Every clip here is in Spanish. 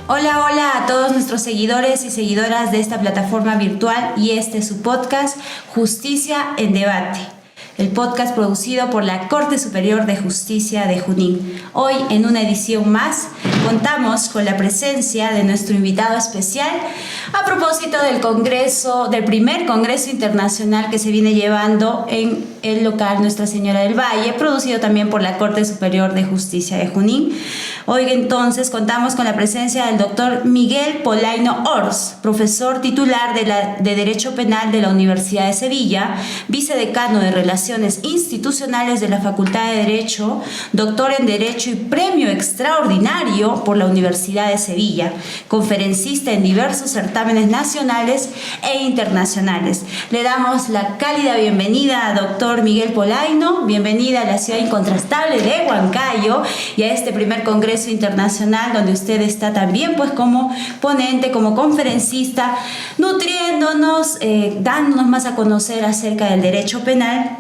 Hola, hola a todos nuestros seguidores y seguidoras de esta plataforma virtual y este es su podcast Justicia en Debate, el podcast producido por la Corte Superior de Justicia de Junín. Hoy, en una edición más, contamos con la presencia de nuestro invitado especial a propósito del primer Congreso Internacional que se viene llevando en el local Nuestra Señora del Valle, producido también por la Corte Superior de Justicia de Junín. Hoy entonces contamos con la presencia del doctor Miguel Polaino Ors, profesor titular de Derecho Penal de la Universidad de Sevilla, vicedecano de Relaciones Institucionales de la Facultad de Derecho, doctor en Derecho y premio extraordinario por la Universidad de Sevilla, conferencista en diversos certámenes nacionales e internacionales. Le damos la cálida bienvenida a doctor Miguel Polaino, bienvenida a la ciudad incontrastable de Huancayo y a este primer Congreso Internacional donde usted está también pues como ponente, como conferencista, nutriéndonos, dándonos más a conocer acerca del derecho penal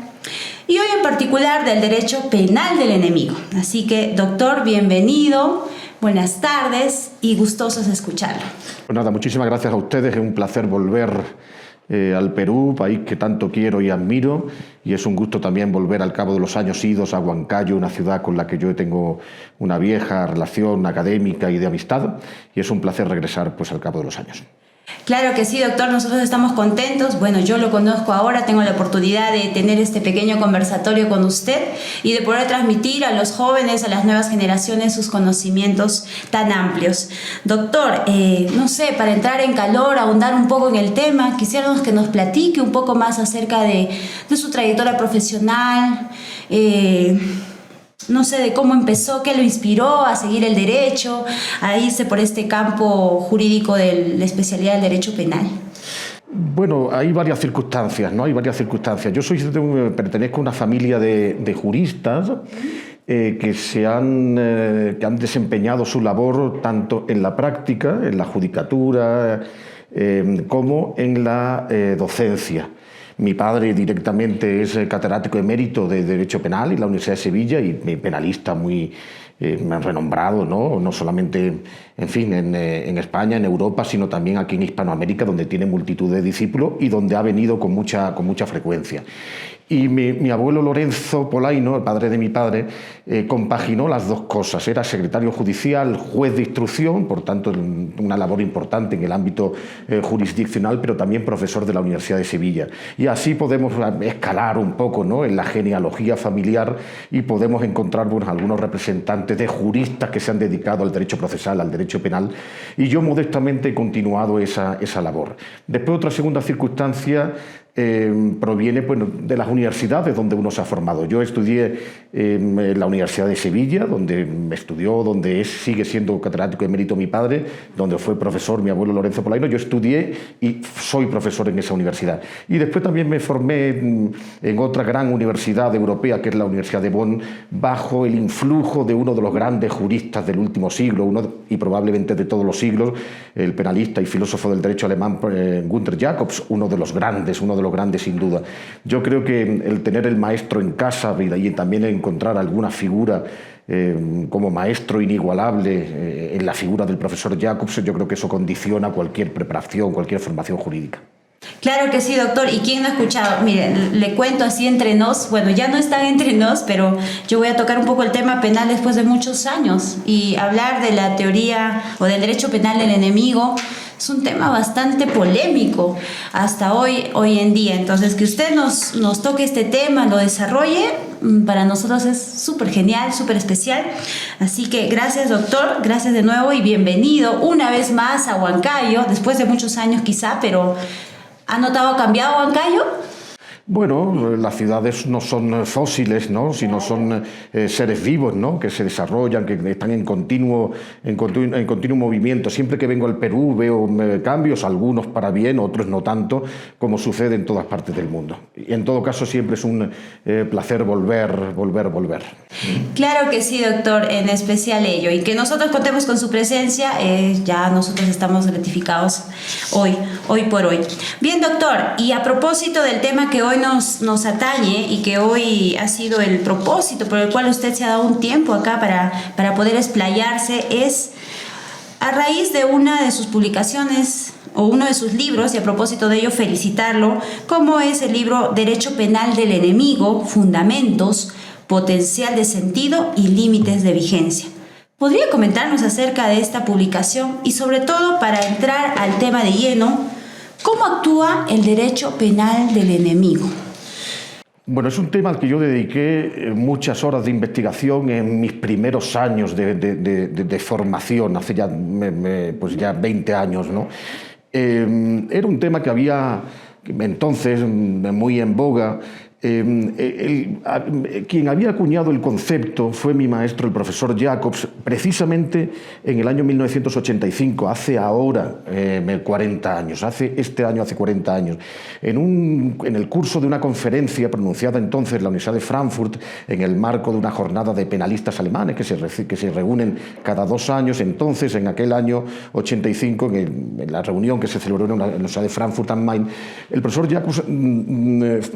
y hoy en particular del derecho penal del enemigo. Así que, doctor, bienvenido, buenas tardes y gustosos de escucharlo. Pues nada, muchísimas gracias a ustedes, es un placer volver al Perú, país que tanto quiero y admiro, y es un gusto también volver al cabo de los años idos a Huancayo, una ciudad con la que yo tengo una vieja relación académica y de amistad, y es un placer regresar pues al cabo de los años. Claro que sí, doctor, nosotros estamos contentos. Bueno, yo lo conozco ahora, tengo la oportunidad de tener este pequeño conversatorio con usted y de poder transmitir a los jóvenes, a las nuevas generaciones, sus conocimientos tan amplios. Doctor, no sé, para entrar en calor, ahondar un poco en el tema, quisiéramos que nos platique un poco más acerca de su trayectoria profesional, no sé, de cómo empezó, qué lo inspiró a seguir el derecho, a irse por este campo jurídico de la especialidad del derecho penal. Bueno, hay varias circunstancias, ¿no? Hay varias circunstancias. Yo pertenezco a una familia de juristas que han desempeñado su labor tanto en la práctica, en la judicatura, como en la docencia. Mi padre directamente es catedrático emérito de Derecho Penal en la Universidad de Sevilla y penalista muy renombrado, ¿no? No solamente en España, en Europa, sino también aquí en Hispanoamérica, donde tiene multitud de discípulos y donde ha venido con mucha frecuencia. Y mi abuelo Lorenzo Polaino, el padre de mi padre, compaginó las dos cosas. Era secretario judicial, juez de instrucción, por tanto una labor importante en el ámbito jurisdiccional, pero también profesor de la Universidad de Sevilla. Y así podemos escalar un poco, ¿no?, en la genealogía familiar y podemos encontrar algunos representantes de juristas que se han dedicado al derecho procesal, al derecho penal, y yo modestamente he continuado esa labor. Después, otra segunda circunstancia proviene de las universidades donde uno se ha formado. Yo estudié en la Universidad de Sevilla, donde sigue siendo catedrático emérito mi padre, donde fue profesor mi abuelo Lorenzo Polaino. Yo estudié y soy profesor en esa universidad. Y después también me formé en otra gran universidad europea, que es la Universidad de Bonn, bajo el influjo de uno de los grandes juristas del último siglo, y probablemente de todos los siglos, el penalista y filósofo del derecho alemán Günther Jacobs, uno de los grandes sin duda. Yo creo que el tener el maestro en casa y también encontrar alguna figura como maestro inigualable en la figura del profesor Jacobs, yo creo que eso condiciona cualquier preparación, cualquier formación jurídica. Claro que sí, doctor. ¿Y quién no ha escuchado? Mire, le cuento así entre nos, bueno, ya no están entre nos, pero yo voy a tocar un poco el tema penal después de muchos años y hablar de la teoría o del derecho penal del enemigo es un tema bastante polémico hasta hoy en día. Entonces, que usted nos toque este tema, lo desarrolle, para nosotros es súper genial, súper especial. Así que gracias, doctor, gracias de nuevo y bienvenido una vez más a Huancayo, después de muchos años quizá, pero ¿ha notado cambiado Huancayo? Bueno, las ciudades no son fósiles, ¿no?, sino son seres vivos, ¿no?, que se desarrollan, que están en continuo movimiento. Siempre que vengo al Perú veo cambios, algunos para bien, otros no tanto, como sucede en todas partes del mundo. Y en todo caso siempre es un placer volver. Claro que sí, doctor, en especial ello. Y que nosotros contemos con su presencia, ya nosotros estamos gratificados hoy por hoy. Bien, doctor, y a propósito del tema que hoy nos atañe y que hoy ha sido el propósito por el cual usted se ha dado un tiempo acá para poder explayarse, es a raíz de una de sus publicaciones o uno de sus libros, y a propósito de ello felicitarlo, como es el libro Derecho Penal del Enemigo, Fundamentos, Potencial de Sentido y Límites de Vigencia. ¿Podría comentarnos acerca de esta publicación y sobre todo, para entrar al tema de lleno, cómo actúa el derecho penal del enemigo? Bueno, es un tema al que yo dediqué muchas horas de investigación en mis primeros años de formación, hace ya, pues ya 20 años, ¿no? Era un tema que había entonces muy en boga. Quien había acuñado el concepto fue mi maestro, el profesor Jacobs, precisamente en el año 1985, hace ahora 40 años, este año hace 40 años, en el curso de una conferencia pronunciada entonces en la Universidad de Frankfurt, en el marco de una jornada de penalistas alemanes que se reúnen cada 2 años. Entonces, en aquel año 85, en la reunión que se celebró en la Universidad de Frankfurt am Main, el profesor Jacobs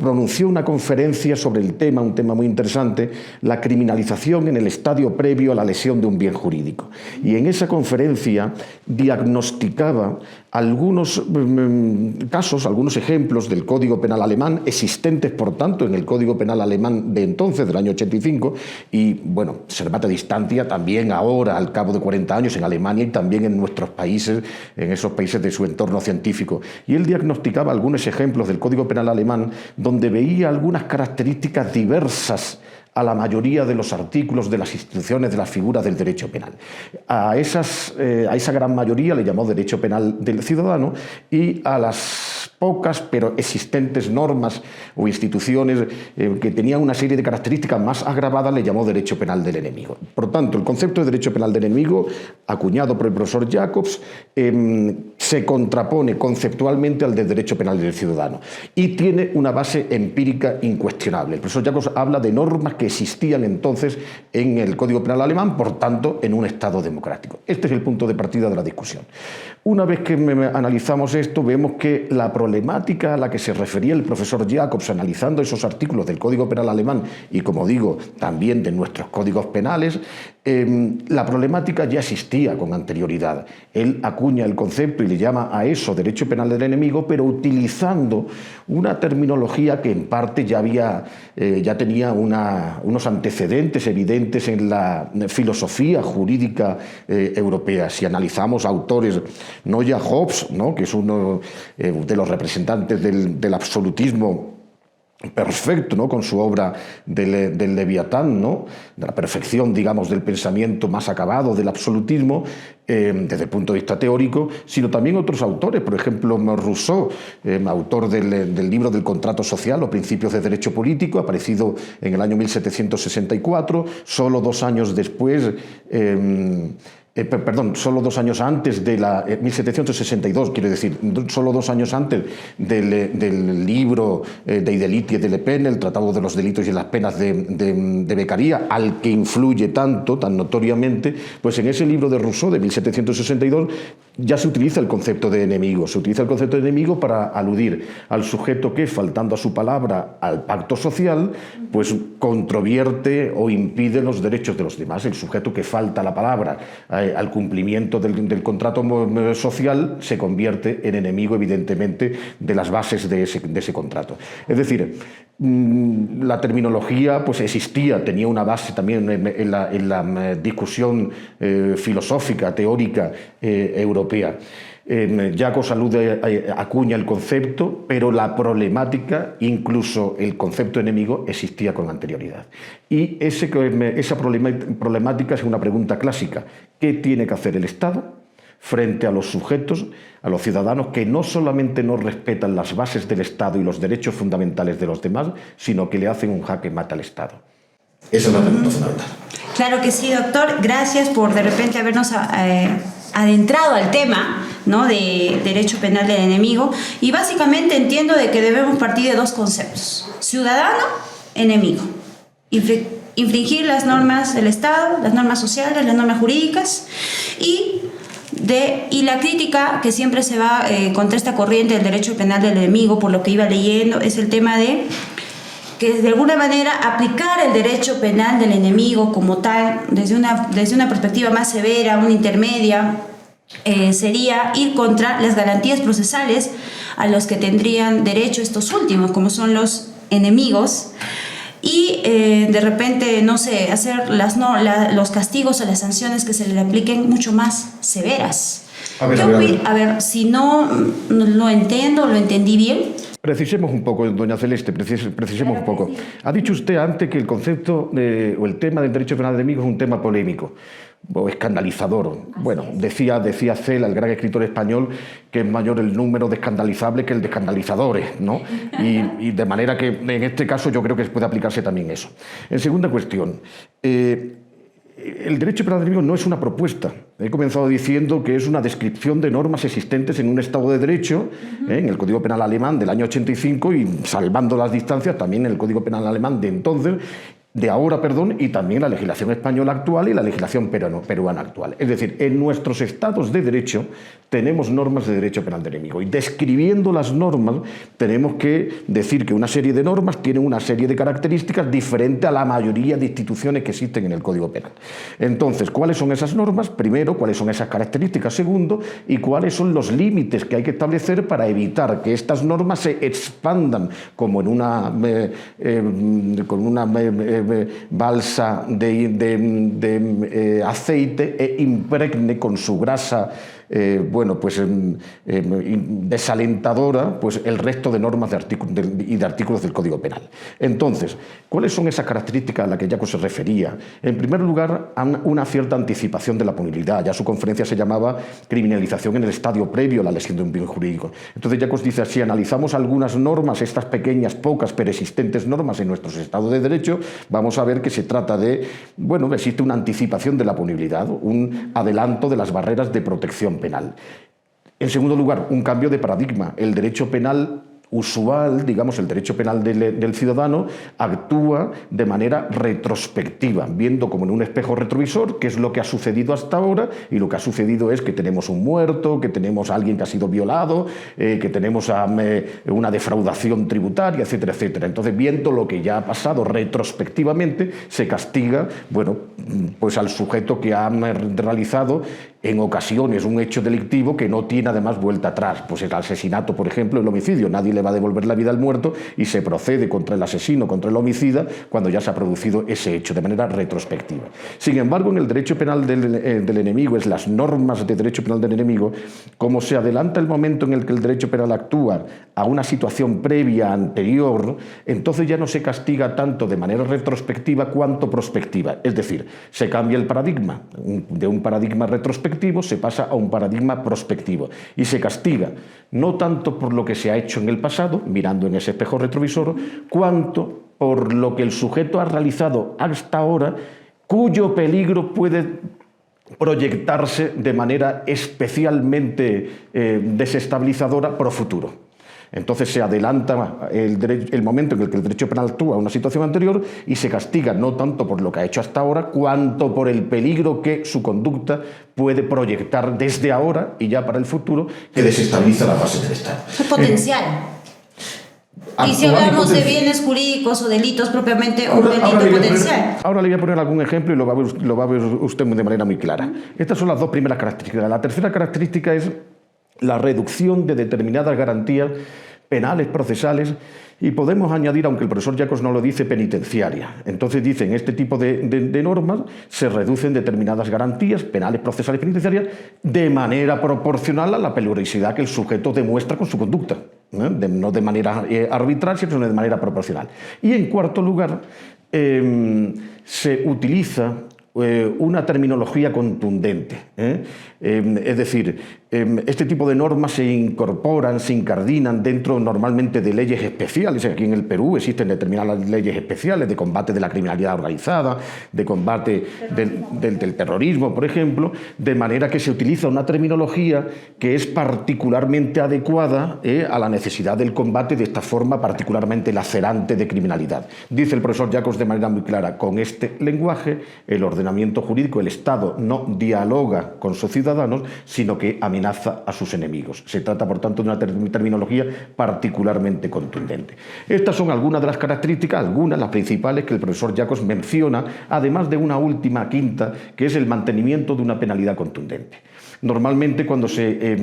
pronunció una conferencia sobre el tema, un tema muy interesante, la criminalización en el estadio previo a la lesión de un bien jurídico. Y en esa conferencia diagnosticaba algunos casos, algunos ejemplos del Código Penal alemán, existentes, por tanto, en el Código Penal alemán de entonces, del año 85, y, bueno, observate a distancia, también ahora, al cabo de 40 años, en Alemania y también en nuestros países, en esos países de su entorno científico. Y él diagnosticaba algunos ejemplos del Código Penal alemán donde veía algunas características diversas a la mayoría de los artículos de las instituciones, de las figuras del derecho penal. A esa gran mayoría le llamó derecho penal del ciudadano, y a las pocas pero existentes normas o instituciones que tenían una serie de características más agravadas le llamó derecho penal del enemigo. Por tanto, el concepto de derecho penal del enemigo, acuñado por el profesor Jacobs, se contrapone conceptualmente al de derecho penal del ciudadano y tiene una base empírica incuestionable. El profesor Jacobs habla de normas que existían entonces en el Código Penal alemán, por tanto, en un Estado democrático. Este es el punto de partida de la discusión. Una vez que analizamos esto, vemos que la problemática a la que se refería el profesor Jacobs analizando esos artículos del Código Penal alemán y, como digo, también de nuestros códigos penales, la problemática ya existía con anterioridad. Él acuña el concepto y le llama a eso derecho penal del enemigo, pero utilizando una terminología que en parte ya tenía unos antecedentes evidentes en la filosofía jurídica europea. Si analizamos autores, Noya Hobbes, ¿no?, que es uno de los representantes del absolutismo perfecto, ¿no?, con su obra del Leviatán, ¿no?, de la perfección, digamos, del pensamiento más acabado del absolutismo desde el punto de vista teórico, sino también otros autores, por ejemplo Rousseau, autor del libro del contrato social o principios de derecho político, aparecido en el año 1764, solo 2 años después, solo 2 años antes de 1762, quiero decir, solo 2 años antes del libro de Idelit y de Le Pen, el Tratado de los Delitos y las Penas de Beccaria, al que influye tan notoriamente, pues en ese libro de Rousseau de 1762 ya se utiliza el concepto de enemigo. Se utiliza el concepto de enemigo para aludir al sujeto que, faltando a su palabra al pacto social, pues controvierte o impide los derechos de los demás. El sujeto que falta la palabra al cumplimiento del contrato social se convierte en enemigo, evidentemente, de las bases de ese contrato. Es decir, la terminología pues existía, tenía una base también en la discusión filosófica, teórica europea. Jacobs acuña el concepto, pero la problemática, incluso el concepto enemigo, existía con anterioridad. Y esa problemática es una pregunta clásica. ¿Qué tiene que hacer el Estado frente a los sujetos, a los ciudadanos que no solamente no respetan las bases del Estado y los derechos fundamentales de los demás, sino que le hacen un jaque mate al Estado? Esa es la pregunta fundamental. Claro que sí, doctor. Gracias por de repente habernos adentrado al tema, ¿no?, de derecho penal del enemigo. Y básicamente entiendo de que debemos partir de 2 conceptos: ciudadano, enemigo. Infringir las normas del Estado, las normas sociales, las normas jurídicas, y la crítica que siempre se va contra esta corriente del derecho penal del enemigo, por lo que iba leyendo, es el tema de que de alguna manera aplicar el derecho penal del enemigo como tal, desde una perspectiva más severa, una intermedia, sería ir contra las garantías procesales a los que tendrían derecho estos últimos, como son los enemigos, y de repente, no sé, hacer los castigos o las sanciones que se le apliquen mucho más severas. A ver, si no lo entiendo, lo entendí bien. Precisemos un poco, doña Celeste, precisemos un poco. Ha dicho usted antes que el concepto o el tema del derecho penal de enemigos es un tema polémico o escandalizador. Bueno, decía Cela, el gran escritor español, que es mayor el número de escandalizables que el de escandalizadores, ¿no? Y de manera que en este caso yo creo que puede aplicarse también eso. En segunda cuestión, el derecho penal de enemigos no es una propuesta. He comenzado diciendo que es una descripción de normas existentes en un Estado de Derecho, en el Código Penal alemán del año 85 y, salvando las distancias, también en el Código Penal alemán de ahora, y también la legislación española actual y la legislación peruana actual. Es decir, en nuestros estados de derecho tenemos normas de derecho penal de enemigo y describiendo las normas tenemos que decir que una serie de normas tienen una serie de características diferentes a la mayoría de instituciones que existen en el Código Penal. Entonces, ¿cuáles son esas normas? Primero, ¿cuáles son esas características? Segundo, ¿y cuáles son los límites que hay que establecer para evitar que estas normas se expandan como en una balsa de aceite e impregne con su grasa desalentadora el resto de normas y de artículos del Código Penal. Entonces, ¿cuáles son esas características a las que Jaco se refería? En primer lugar, una cierta anticipación de la punibilidad. Ya su conferencia se llamaba criminalización en el estadio previo a la lesión de un bien jurídico. Entonces Jaco dice, si analizamos algunas normas, estas pequeñas, pocas, pero existentes normas en nuestros estados de derecho, vamos a ver que se trata de, existe una anticipación de la punibilidad, un adelanto de las barreras de protección penal. En segundo lugar, un cambio de paradigma. El derecho penal usual, digamos, el derecho penal del ciudadano actúa de manera retrospectiva, viendo como en un espejo retrovisor qué es lo que ha sucedido hasta ahora, y lo que ha sucedido es que tenemos un muerto, que tenemos a alguien que ha sido violado, que tenemos una defraudación tributaria, etcétera, etcétera. Entonces, viendo lo que ya ha pasado retrospectivamente, se castiga, al sujeto que ha realizado en ocasiones un hecho delictivo que no tiene además vuelta atrás, el asesinato, por ejemplo, el homicidio. Nadie le va a devolver la vida al muerto y se procede contra el asesino, contra el homicida, cuando ya se ha producido ese hecho de manera retrospectiva. Sin embargo, en el derecho penal del enemigo, es las normas de derecho penal del enemigo, como se adelanta el momento en el que el derecho penal actúa a una situación previa, anterior, entonces ya no se castiga tanto de manera retrospectiva cuanto prospectiva. Es decir, se cambia el paradigma. De un paradigma retrospectivo se pasa a un paradigma prospectivo y se castiga no tanto por lo que se ha hecho en el pasado, mirando en ese espejo retrovisor, cuanto por lo que el sujeto ha realizado hasta ahora, cuyo peligro puede proyectarse de manera especialmente desestabilizadora pro futuro. Entonces se adelanta el momento en el que el derecho penal actúa a una situación anterior y se castiga no tanto por lo que ha hecho hasta ahora, cuanto por el peligro que su conducta puede proyectar desde ahora y ya para el futuro, que desestabiliza la fase del Estado. Es potencial. Y si hablamos de bienes jurídicos o delitos propiamente, un delito potencial. Ahora le voy a poner algún ejemplo y lo va a ver usted de manera muy clara. Estas son las dos primeras características. La tercera característica es la reducción de determinadas garantías penales, procesales, y podemos añadir, aunque el profesor Jacos no lo dice, penitenciaria. Entonces dicen, este tipo de normas se reducen determinadas garantías penales, procesales y penitenciarias de manera proporcional a la peligrosidad que el sujeto demuestra con su conducta, no de manera arbitraria, sino de manera proporcional. Y en cuarto lugar, se utiliza una terminología contundente. Es decir, este tipo de normas se incorporan, se incardinan dentro normalmente de leyes especiales. Aquí en el Perú existen determinadas leyes especiales de combate de la criminalidad organizada, de combate del terrorismo, por ejemplo, de manera que se utiliza una terminología que es particularmente adecuada a la necesidad del combate de esta forma particularmente lacerante de criminalidad. Dice el profesor Jacos de manera muy clara, con este lenguaje el ordenamiento ordenamiento jurídico, el Estado no dialoga con sus ciudadanos, sino que amenaza a sus enemigos. Se trata, por tanto, de una terminología particularmente contundente. Estas son algunas de las características, algunas, las principales, que el profesor Llacos menciona, además de una última quinta, que es el mantenimiento de una penalidad contundente. Normalmente, cuando se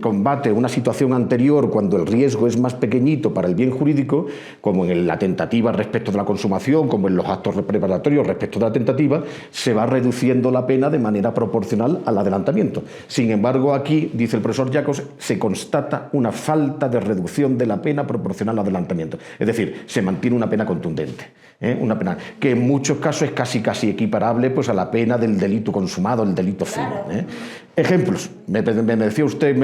combate una situación anterior, cuando el riesgo es más pequeñito para el bien jurídico, como en la tentativa respecto de la consumación, como en los actos preparatorios respecto de la tentativa, se va reduciendo la pena de manera proporcional al adelantamiento. Sin embargo, aquí, dice el profesor Llacos, se constata una falta de reducción de la pena proporcional al adelantamiento. Es decir, se mantiene una pena contundente. Una pena que en muchos casos es casi equiparable pues, a la pena del delito consumado, el delito fino. Ejemplos, me decía usted,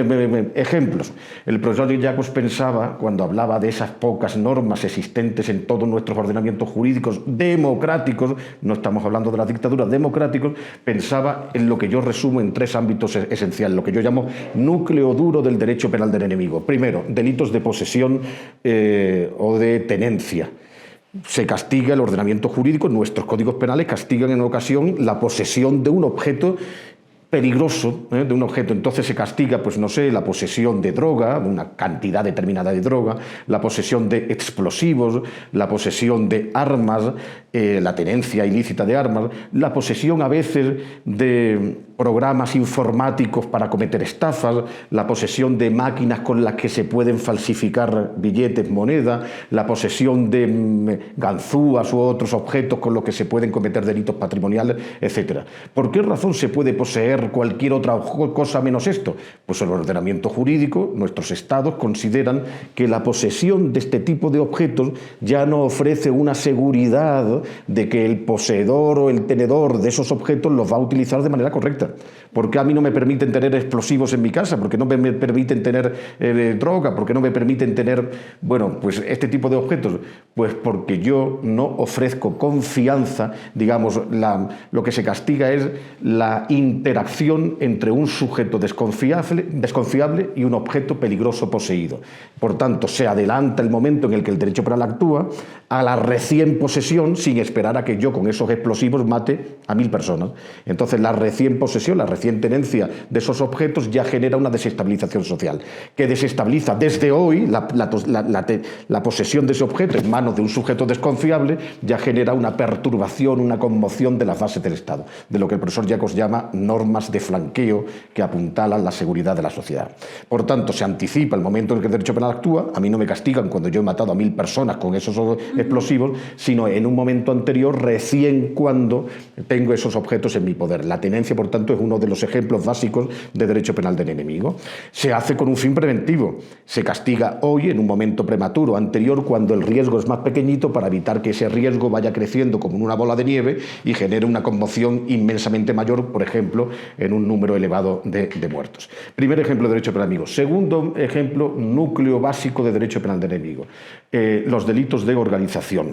ejemplos. El profesor Llacos pensaba, cuando hablaba de esas pocas normas existentes en todos nuestros ordenamientos jurídicos democráticos, no estamos hablando de las dictaduras, democráticos, pensaba en lo que yo resumo en tres ámbitos esenciales, lo que yo llamo núcleo duro del derecho penal del enemigo. Primero, delitos de posesión o de tenencia. Se castiga el ordenamiento jurídico, nuestros códigos penales castigan en ocasión la posesión de un objeto peligroso, de un objeto. Entonces se castiga, pues no sé, la posesión de droga, una cantidad determinada de droga, la posesión de explosivos, la posesión de armas, la tenencia ilícita de armas, la posesión a veces de programas informáticos para cometer estafas, la posesión de máquinas con las que se pueden falsificar billetes, moneda, la posesión de ganzúas u otros objetos con los que se pueden cometer delitos patrimoniales, etc. ¿Por qué razón se puede poseer cualquier otra cosa menos esto? Pues el ordenamiento jurídico, nuestros estados consideran que la posesión de este tipo de objetos ya no ofrece una seguridad de que el poseedor o el tenedor de esos objetos los va a utilizar de manera correcta. ¿Por qué a mí no me permiten tener explosivos en mi casa? ¿Por qué no me permiten tener droga? ¿Por qué no me permiten tener, bueno, pues este tipo de objetos? Pues porque yo no ofrezco confianza, digamos, lo que se castiga es la interacción entre un sujeto desconfiable y un objeto peligroso poseído. Por tanto, se adelanta el momento en el que el derecho penal actúa a la recién posesión sin esperar a que yo con esos explosivos mate a 1000 personas. Entonces, la recién posesión, la recién tenencia de esos objetos ya genera una desestabilización social, que desestabiliza desde hoy la posesión de ese objeto en manos de un sujeto desconfiable, ya genera una perturbación, una conmoción de las bases del Estado, de lo que el profesor Llacos llama normas de flanqueo que apuntalan la seguridad de la sociedad. Por tanto, se anticipa el momento en el que el derecho penal actúa. A mí no me castigan cuando yo he matado a 1000 personas con esos explosivos, sino en un momento anterior, recién cuando tengo esos objetos en mi poder. La tenencia, por tanto, es uno de los ejemplos básicos de derecho penal del enemigo. Se hace con un fin preventivo. Se castiga hoy en un momento prematuro, anterior, cuando el riesgo es más pequeñito, para evitar que ese riesgo vaya creciendo como una bola de nieve y genere una conmoción inmensamente mayor, por ejemplo, en un número elevado de muertos. Primer ejemplo de derecho penal del enemigo. Segundo ejemplo, núcleo básico de derecho penal del enemigo. Los delitos de organización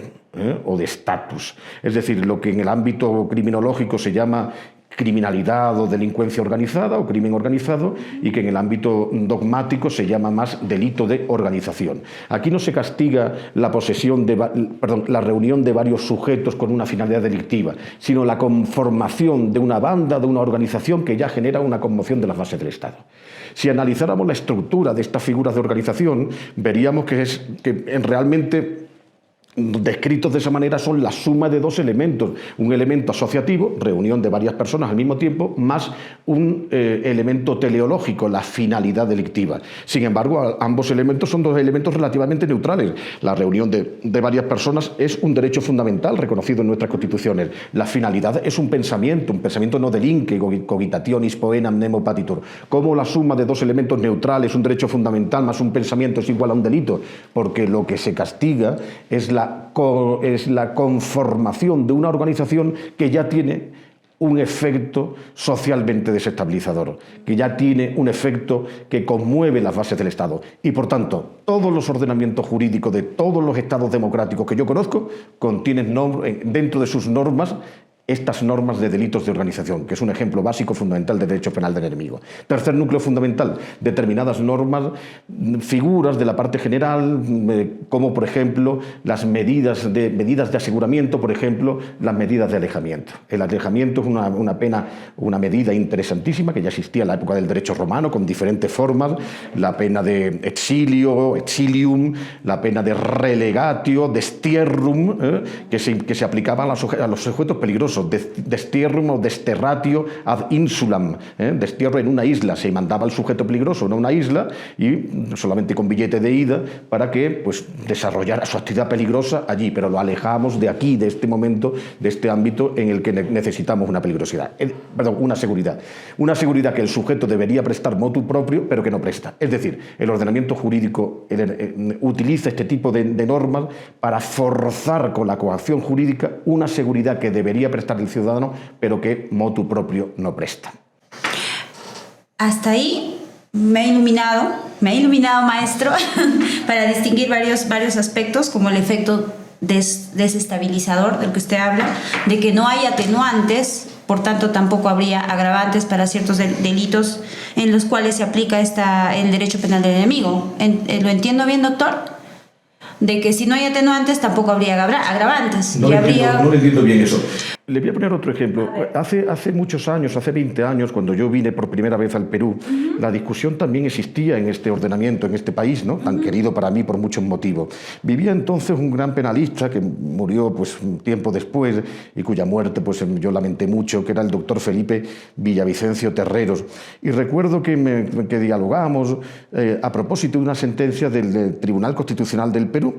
o de estatus. Es decir, lo que en el ámbito criminológico se llama criminalidad o delincuencia organizada o crimen organizado, y que en el ámbito dogmático se llama más delito de organización. Aquí no se castiga la la reunión de varios sujetos con una finalidad delictiva, sino la conformación de una banda, de una organización que ya genera una conmoción de las bases del Estado. Si analizáramos la estructura de estas figuras de organización, veríamos que realmente descritos de esa manera son la suma de dos elementos: un elemento asociativo, reunión de varias personas al mismo tiempo, más un elemento teleológico, la finalidad delictiva. Sin embargo, ambos elementos son dos elementos relativamente neutrales. La reunión de varias personas es un derecho fundamental reconocido en nuestras constituciones. La finalidad es un pensamiento no delinque, cogitationis poenam nemo patitur. ¿Cómo la suma de dos elementos neutrales, un derecho fundamental más un pensamiento, es igual a un delito? Porque lo que se castiga es la conformación de una organización que ya tiene un efecto socialmente desestabilizador, que ya tiene un efecto que conmueve las bases del Estado. Y por tanto, todos los ordenamientos jurídicos de todos los estados democráticos que yo conozco contienen dentro de sus normas estas normas de delitos de organización, que es un ejemplo básico fundamental de derecho penal del enemigo. Tercer núcleo fundamental, determinadas normas, figuras de la parte general, como por ejemplo las medidas de aseguramiento, por ejemplo, las medidas de alejamiento. El alejamiento es una pena, una medida interesantísima que ya existía en la época del derecho romano con diferentes formas, la pena de exilio, exilium, la pena de relegatio, destierrum, que se aplicaba a los sujetos peligrosos, destierrum o desterratio ad insulam, destierro en una isla, se mandaba al sujeto peligroso en una isla y solamente con billete de ida para que pues, desarrollara su actividad peligrosa allí, pero lo alejamos de aquí, de este momento, de este ámbito en el que necesitamos una peligrosidad, una seguridad que el sujeto debería prestar motu proprio, pero que no presta. Es decir, el ordenamiento jurídico utiliza este tipo de normas para forzar con la coacción jurídica una seguridad que debería prestar el ciudadano, pero que motu propio no presta. Hasta ahí me ha iluminado maestro, para distinguir varios aspectos, como el efecto desestabilizador del que usted habla, de que no hay atenuantes, por tanto tampoco habría agravantes para ciertos delitos en los cuales se aplica el derecho penal del enemigo. ¿Lo entiendo bien, doctor? De que si no hay atenuantes tampoco habría agravantes. No le entiendo bien eso. Le voy a poner otro ejemplo. Hace muchos años, hace 20 años, cuando yo vine por primera vez al Perú, la discusión también existía en este ordenamiento, en este país, ¿no? Tan querido para mí por muchos motivos. Vivía entonces un gran penalista que murió pues, un tiempo después y cuya muerte pues, yo lamenté mucho, que era el doctor Felipe Villavicencio Terreros. Y recuerdo que dialogamos a propósito de una sentencia del Tribunal Constitucional del Perú,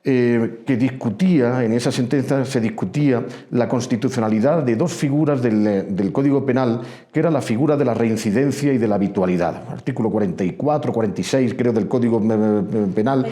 que discutía, en esa sentencia se discutía la constitucionalidad de dos figuras del Código Penal, que era la figura de la reincidencia y de la habitualidad, artículo 44, 46 creo del Código Penal,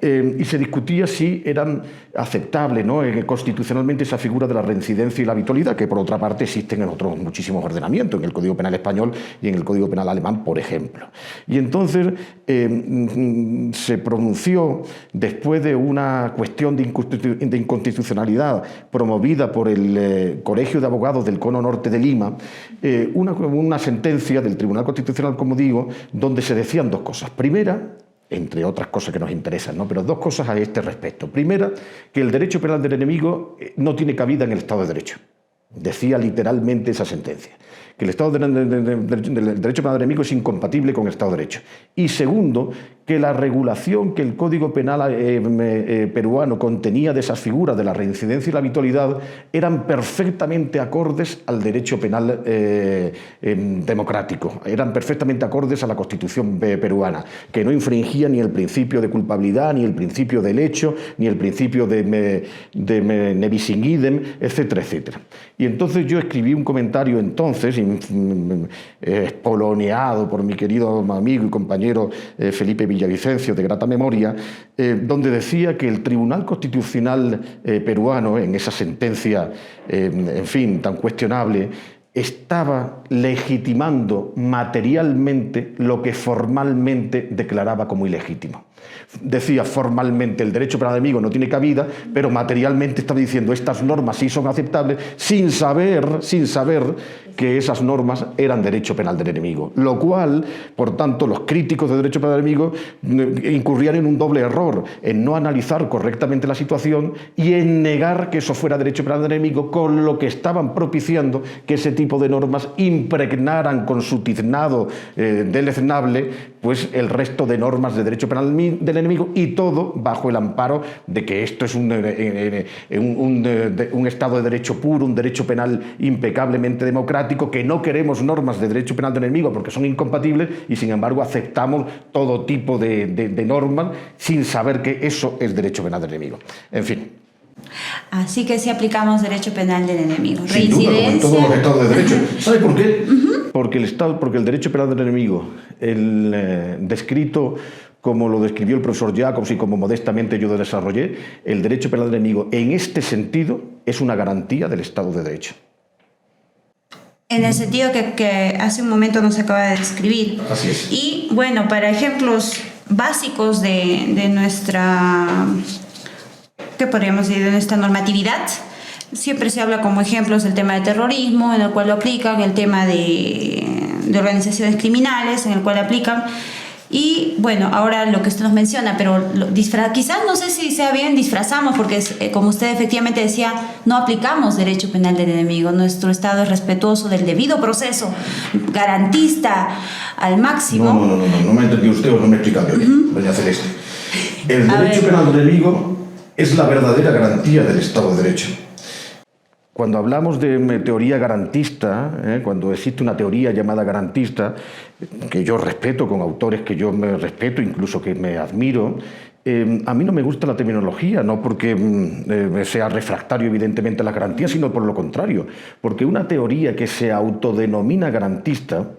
y se discutía si eran aceptables, ¿no? Constitucionalmente esa figura de la reincidencia y la habitualidad, que por otra parte existen en otros muchísimos ordenamientos, en el Código Penal español y en el Código Penal alemán, por ejemplo. Y entonces se pronunció, después de una cuestión de inconstitucionalidad promovida por el Colegio de Abogados del Cono Norte de Lima, una sentencia del Tribunal Constitucional, como digo, donde se decían dos cosas. Primera, entre otras cosas que nos interesan, ¿no? Pero dos cosas a este respecto. Primera, que el derecho penal del enemigo no tiene cabida en el Estado de Derecho. Decía literalmente esa sentencia, que el Estado del derecho penal del enemigo es incompatible con el Estado de Derecho. Y segundo, que la regulación que el Código Penal peruano contenía de esas figuras de la reincidencia y la habitualidad eran perfectamente acordes al derecho penal democrático, eran perfectamente acordes a la Constitución peruana, que no infringía ni el principio de culpabilidad, ni el principio del hecho, ni el principio de ne bis in idem, etcétera, etcétera. Y entonces yo escribí un comentario entonces, espoloneado por mi querido amigo y compañero Felipe Villavicencio, de grata memoria, donde decía que el Tribunal Constitucional peruano, en esa sentencia, en fin, tan cuestionable, estaba legitimando materialmente lo que formalmente declaraba como ilegítimo. Decía formalmente el derecho penal del enemigo no tiene cabida, pero materialmente estaba diciendo estas normas sí son aceptables, sin saber que esas normas eran derecho penal del enemigo. Lo cual, por tanto, los críticos de derecho penal del enemigo incurrían en un doble error, en no analizar correctamente la situación y en negar que eso fuera derecho penal del enemigo, con lo que estaban propiciando que ese tipo de normas impregnaran con su tiznado deleznable pues el resto de normas de derecho penal del enemigo, y todo bajo el amparo de que esto es un Estado de derecho puro, un derecho penal impecablemente democrático, que no queremos normas de derecho penal del enemigo porque son incompatibles y sin embargo aceptamos todo tipo de normas sin saber que eso es derecho penal del enemigo. En fin. Así que sí aplicamos derecho penal del enemigo. Sin duda, como en todos los estados de derecho. ¿Sabe por qué? Porque el derecho penal del enemigo, descrito como lo describió el profesor Jacobs y como modestamente yo lo desarrollé, el derecho penal del enemigo en este sentido es una garantía del Estado de Derecho. En el sentido que hace un momento nos acaba de describir. Así es. Y bueno, para ejemplos básicos de nuestra, ¿qué podríamos decir? De nuestra normatividad, Siempre se habla como ejemplos el tema de terrorismo, en el cual lo aplican, el tema de organizaciones criminales, en el cual aplican. Y bueno, ahora lo que usted nos menciona, pero quizás no sé si sea bien disfrazamos, porque como usted efectivamente decía, no aplicamos derecho penal del enemigo. Nuestro Estado es respetuoso del debido proceso, garantista al máximo. No me ha entendido usted o no me ha explicado bien, doña Celeste. El derecho penal del enemigo es la verdadera garantía del Estado de Derecho. Cuando hablamos de teoría garantista, cuando existe una teoría llamada garantista, que yo respeto con autores que yo me respeto, incluso que me admiro, a mí no me gusta la terminología, no porque sea refractario evidentemente a las garantías, sino por lo contrario, porque una teoría que se autodenomina garantista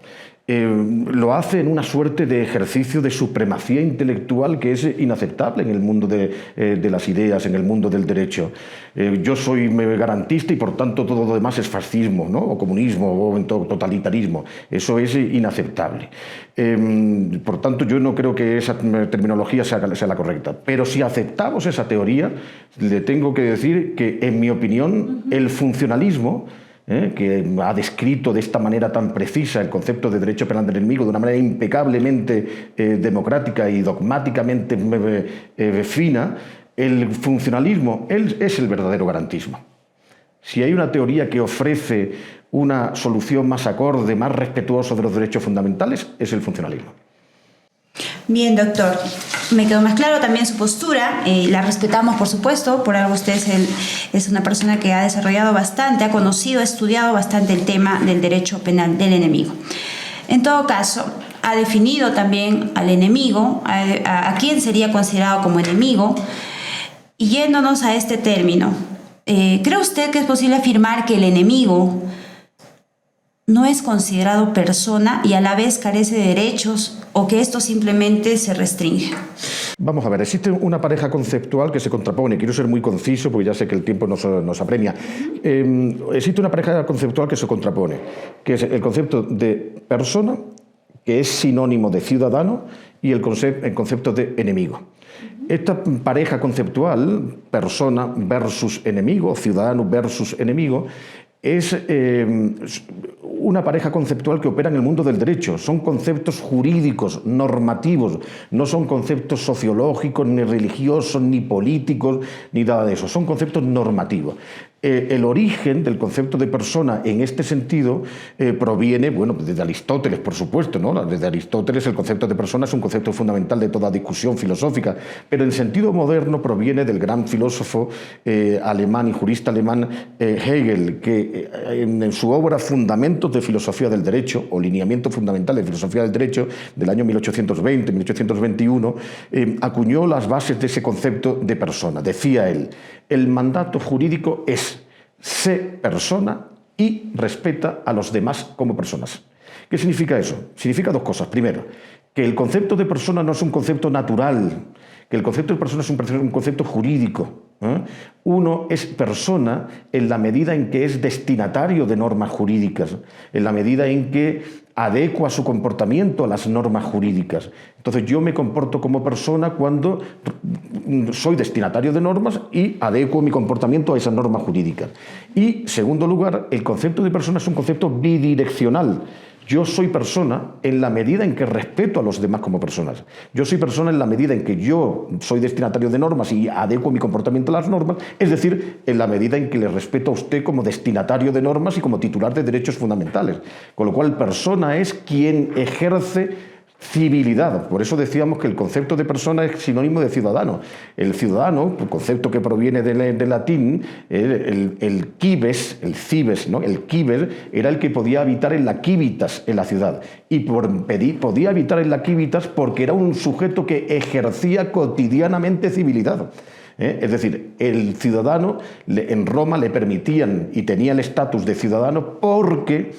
lo hace en una suerte de ejercicio de supremacía intelectual que es inaceptable en el mundo de las ideas, en el mundo del derecho. Yo soy garantista y por tanto todo lo demás es fascismo, ¿no? O comunismo o totalitarismo. Eso es inaceptable. Por tanto, yo no creo que esa terminología sea la correcta. Pero si aceptamos esa teoría, le tengo que decir que, en mi opinión, el funcionalismo, que ha descrito de esta manera tan precisa el concepto de derecho penal del enemigo de una manera impecablemente democrática y dogmáticamente fina, el funcionalismo es el verdadero garantismo. Si hay una teoría que ofrece una solución más acorde, más respetuosa de los derechos fundamentales, es el funcionalismo. Bien, doctor. Me quedó más claro también su postura, la respetamos por supuesto, por algo usted es una persona que ha desarrollado bastante, ha conocido, ha estudiado bastante el tema del derecho penal del enemigo. En todo caso, ha definido también al enemigo, a quién sería considerado como enemigo, y yéndonos a este término, ¿cree usted que es posible afirmar que el enemigo no es considerado persona y a la vez carece de derechos o que esto simplemente se restringe? Vamos a ver, existe una pareja conceptual que se contrapone. Quiero ser muy conciso porque ya sé que el tiempo nos apremia. Existe una pareja conceptual que se contrapone, que es el concepto de persona, que es sinónimo de ciudadano, y el concepto de enemigo. Esta pareja conceptual, persona versus enemigo, ciudadano versus enemigo, es una pareja conceptual que opera en el mundo del derecho. Son conceptos jurídicos, normativos, no son conceptos sociológicos, ni religiosos, ni políticos, ni nada de eso. Son conceptos normativos. El origen del concepto de persona en este sentido proviene, bueno, desde Aristóteles, por supuesto, ¿no? Desde Aristóteles el concepto de persona es un concepto fundamental de toda discusión filosófica, pero en sentido moderno proviene del gran filósofo alemán y jurista alemán Hegel, que en su obra Fundamentos de Filosofía del Derecho, o Lineamientos Fundamentales de Filosofía del Derecho, del año 1820-1821, acuñó las bases de ese concepto de persona. Decía él: el mandato jurídico es sé persona y respeta a los demás como personas. ¿Qué significa eso? Significa dos cosas. Primero, que el concepto de persona no es un concepto natural, que el concepto de persona es un concepto jurídico. Uno es persona en la medida en que es destinatario de normas jurídicas, en la medida en que adecua su comportamiento a las normas jurídicas. Entonces yo me comporto como persona cuando soy destinatario de normas y adecuo mi comportamiento a esas normas jurídicas. Y, segundo lugar, el concepto de persona es un concepto bidireccional. Yo soy persona en la medida en que respeto a los demás como personas. Yo soy persona en la medida en que yo soy destinatario de normas y adecuo mi comportamiento a las normas, es decir, en la medida en que le respeto a usted como destinatario de normas y como titular de derechos fundamentales. Con lo cual, persona es quien ejerce civilidad. Por eso decíamos que el concepto de persona es sinónimo de ciudadano. El ciudadano, un concepto que proviene del latín, el cibes, ¿no? El ciber era el que podía habitar en la civitas, en la ciudad. Y podía habitar en la civitas porque era un sujeto que ejercía cotidianamente civilidad. Es decir, el ciudadano en Roma le permitían y tenía el estatus de ciudadano porque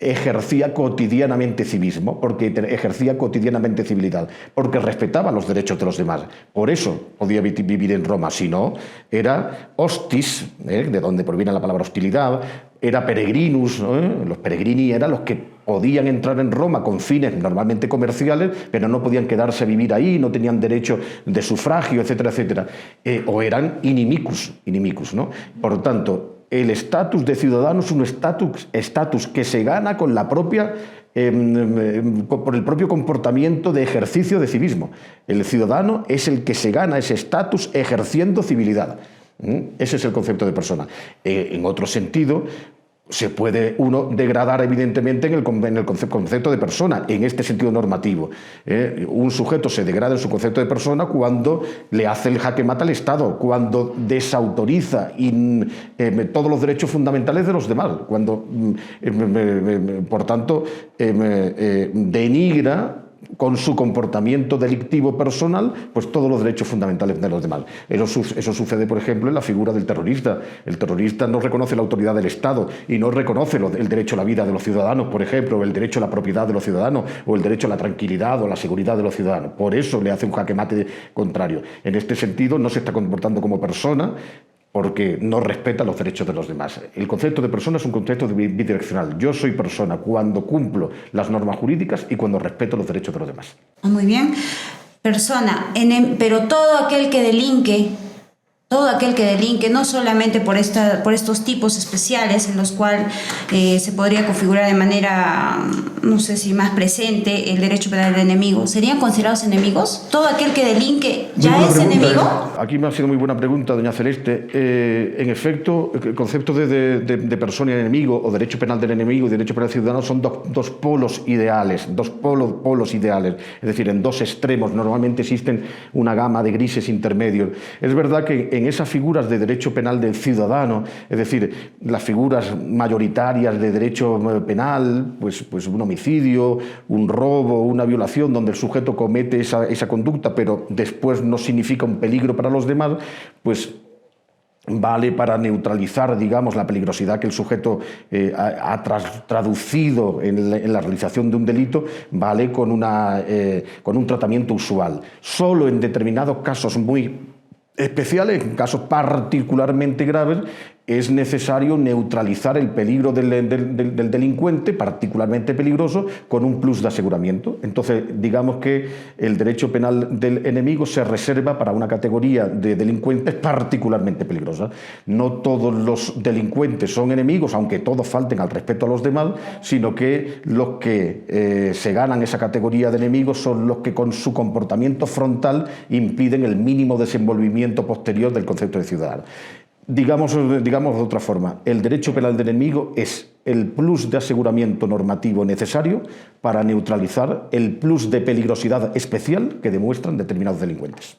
ejercía cotidianamente civismo, porque ejercía cotidianamente civilidad, porque respetaba los derechos de los demás. Por eso podía vivir en Roma. Si no, era hostis, de donde proviene la palabra hostilidad, era peregrinus, los peregrini eran los que podían entrar en Roma con fines normalmente comerciales, pero no podían quedarse a vivir ahí, no tenían derecho de sufragio, etcétera, etcétera. O eran inimicus, ¿no? Por lo tanto, el estatus de ciudadano es un estatus que se gana con la propia, por el propio comportamiento de ejercicio de civismo. El ciudadano es el que se gana ese estatus ejerciendo civilidad. Ese es el concepto de persona. En otro sentido, se puede uno degradar evidentemente en el concepto de persona, en este sentido normativo. Un sujeto se degrada en su concepto de persona cuando le hace el jaque mate al Estado, cuando desautoriza todos los derechos fundamentales de los demás, cuando, por tanto, denigra con su comportamiento delictivo personal, pues todos los derechos fundamentales de los demás. Eso sucede, por ejemplo, en la figura del terrorista. El terrorista no reconoce la autoridad del Estado y no reconoce el derecho a la vida de los ciudadanos, por ejemplo, o el derecho a la propiedad de los ciudadanos, o el derecho a la tranquilidad o a la seguridad de los ciudadanos. Por eso le hace un jaque mate contrario. En este sentido, no se está comportando como persona, porque no respeta los derechos de los demás. El concepto de persona es un concepto bidireccional. Yo soy persona cuando cumplo las normas jurídicas y cuando respeto los derechos de los demás. Muy bien. Persona, pero todo aquel que delinque, no solamente por estos tipos especiales en los cuales se podría configurar de manera, no sé si más presente, el derecho penal del enemigo, ¿serían considerados enemigos? ¿Todo aquel que delinque ya es enemigo? Aquí me ha sido muy buena pregunta, doña Celeste. En efecto, el concepto de persona y enemigo, o derecho penal del enemigo y derecho penal ciudadano, son dos polos ideales, polos ideales, es decir, en dos extremos. Normalmente existen una gama de grises intermedios. Es verdad que en esas figuras de derecho penal del ciudadano, es decir, las figuras mayoritarias de derecho penal, pues un homicidio, un robo, una violación, donde el sujeto comete esa conducta, pero después no significa un peligro para los demás, pues vale para neutralizar, digamos, la peligrosidad que el sujeto ha traducido en la realización de un delito, vale con un tratamiento usual. Solo en determinados casos muy especiales, en casos particularmente graves, es necesario neutralizar el peligro del delincuente, particularmente peligroso, con un plus de aseguramiento. Entonces, digamos que el derecho penal del enemigo se reserva para una categoría de delincuentes particularmente peligrosa. No todos los delincuentes son enemigos, aunque todos falten al respeto a los demás, sino que los que se ganan esa categoría de enemigos son los que con su comportamiento frontal impiden el mínimo desenvolvimiento posterior del concepto de ciudadano. Digamos de otra forma, el derecho penal del enemigo es el plus de aseguramiento normativo necesario para neutralizar el plus de peligrosidad especial que demuestran determinados delincuentes.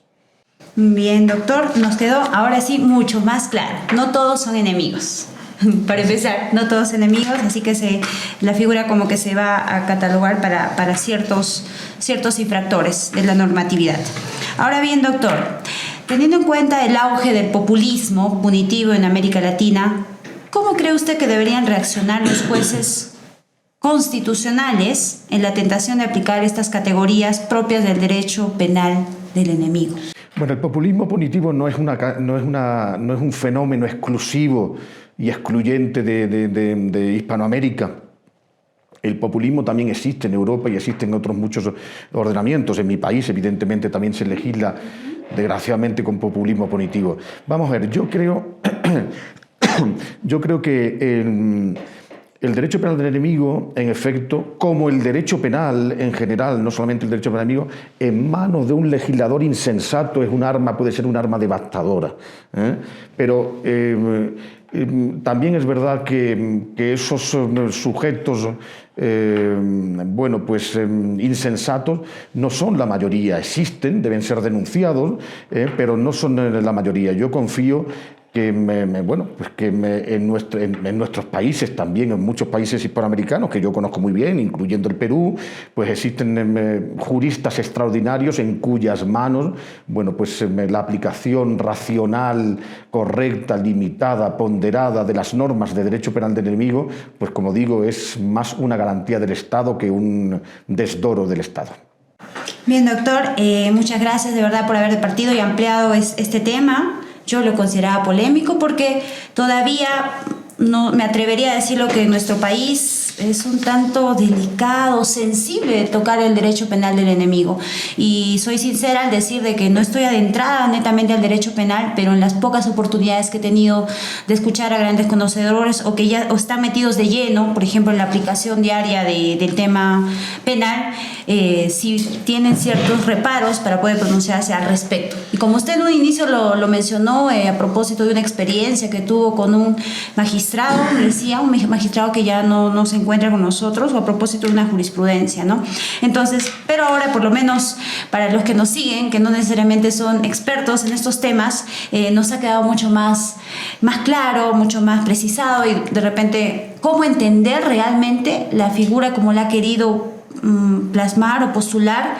Bien, doctor, nos quedó ahora sí mucho más claro. No todos son enemigos. Para empezar, no todos enemigos, así que la figura como que se va a catalogar para ciertos infractores de la normatividad. Ahora bien, doctor, teniendo en cuenta el auge del populismo punitivo en América Latina, ¿cómo cree usted que deberían reaccionar los jueces constitucionales en la tentación de aplicar estas categorías propias del derecho penal del enemigo? Bueno, el populismo punitivo no es un fenómeno exclusivo y excluyente de Hispanoamérica. El populismo también existe en Europa y existe en otros muchos ordenamientos. En mi país, evidentemente, también se legisla, desgraciadamente, con populismo punitivo. Vamos a ver, yo creo que el derecho penal del enemigo, en efecto, como el derecho penal en general, no solamente el derecho penal del enemigo, en manos de un legislador insensato puede ser un arma devastadora. Pero también es verdad que esos sujetos insensatos no son la mayoría. Existen, deben ser denunciados, pero no son la mayoría. Yo confío que en nuestros países, también en muchos países hispanoamericanos que yo conozco muy bien, incluyendo el Perú, pues existen juristas extraordinarios en cuyas manos, la aplicación racional, correcta, limitada, ponderada de las normas de derecho penal del enemigo, pues como digo, es más una garantía del Estado que un desdoro del Estado. Bien, doctor, muchas gracias de verdad por haber departido y ampliado este tema. Yo lo consideraba polémico porque todavía no me atrevería a decir lo que en nuestro país es un tanto delicado, sensible tocar el derecho penal del enemigo. Y soy sincera al decir de que no estoy adentrada netamente al derecho penal, pero en las pocas oportunidades que he tenido de escuchar a grandes conocedores o que ya están metidos de lleno, por ejemplo, en la aplicación diaria del tema penal, sí tienen ciertos reparos para poder pronunciarse al respecto. Y como usted en un inicio lo mencionó, a propósito de una experiencia que tuvo con un magistrado, decía, un magistrado que ya no se encuentra con nosotros, o a propósito de una jurisprudencia, ¿no? Entonces, pero ahora por lo menos para los que nos siguen, que no necesariamente son expertos en estos temas, nos ha quedado mucho más claro, mucho más precisado, y de repente cómo entender realmente la figura como la ha querido plasmar o postular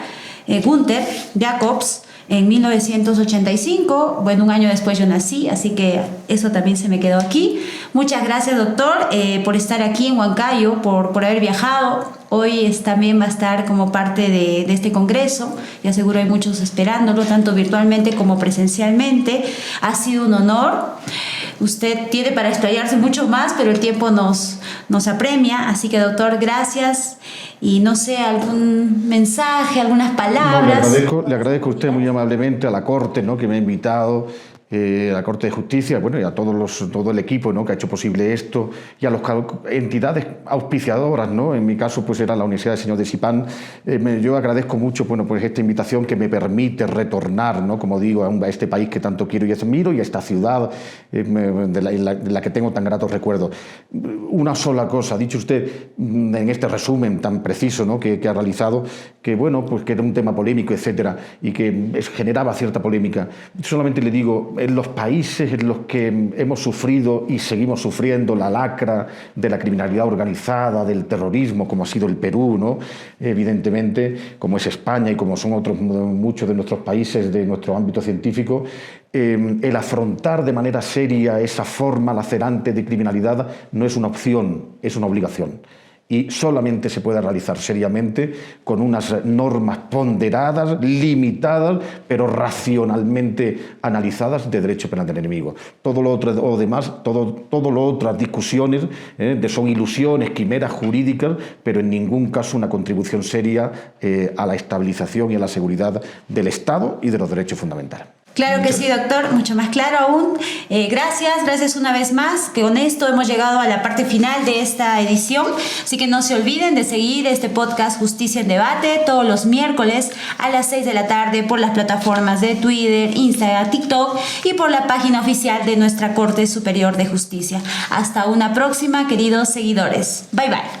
Günther Jacobs en 1985. Bueno, un año después yo nací, así que eso también se me quedó aquí. Muchas gracias, doctor, por estar aquí en Huancayo, por haber viajado. Hoy también va a estar como parte de este congreso, y seguro hay muchos esperándolo, tanto virtualmente como presencialmente. Ha sido un honor. Usted tiene para explayarse mucho más, pero el tiempo nos apremia. Así que, doctor, gracias. Y no sé, algún mensaje, algunas palabras. No, le agradezco a usted muy amablemente, a la Corte, ¿no?, que me ha invitado, a la Corte de Justicia, bueno, y a todo el equipo, ¿no?, que ha hecho posible esto, y a las entidades auspiciadoras, ¿no? En mi caso, pues era la Universidad del Señor de Sipán. Yo agradezco mucho, bueno, pues esta invitación que me permite retornar, ¿no?, como digo, a este país que tanto quiero y admiro, y a esta ciudad de la que tengo tan gratos recuerdos. Una sola cosa, ha dicho usted en este resumen tan preciso, ¿no?, que ha realizado, que bueno, pues que era un tema polémico, etcétera, y que generaba cierta polémica. Solamente le digo, en los países en los que hemos sufrido y seguimos sufriendo la lacra de la criminalidad organizada, del terrorismo, como ha sido el Perú, ¿no?, evidentemente, como es España y como son muchos de nuestros países de nuestro ámbito científico, el afrontar de manera seria esa forma lacerante de criminalidad no es una opción, es una obligación. Y solamente se puede realizar seriamente con unas normas ponderadas, limitadas, pero racionalmente analizadas de derecho penal del enemigo. Todo lo otro o demás, todo lo otras discusiones son ilusiones, quimeras jurídicas, pero en ningún caso una contribución seria a la estabilización y a la seguridad del Estado y de los derechos fundamentales. Claro que sí, doctor, mucho más claro aún. Gracias una vez más, que con esto hemos llegado a la parte final de esta edición, así que no se olviden de seguir este podcast Justicia en Debate todos los miércoles a las 6 de la tarde por las plataformas de Twitter, Instagram, TikTok y por la página oficial de nuestra Corte Superior de Justicia. Hasta una próxima, queridos seguidores. Bye bye.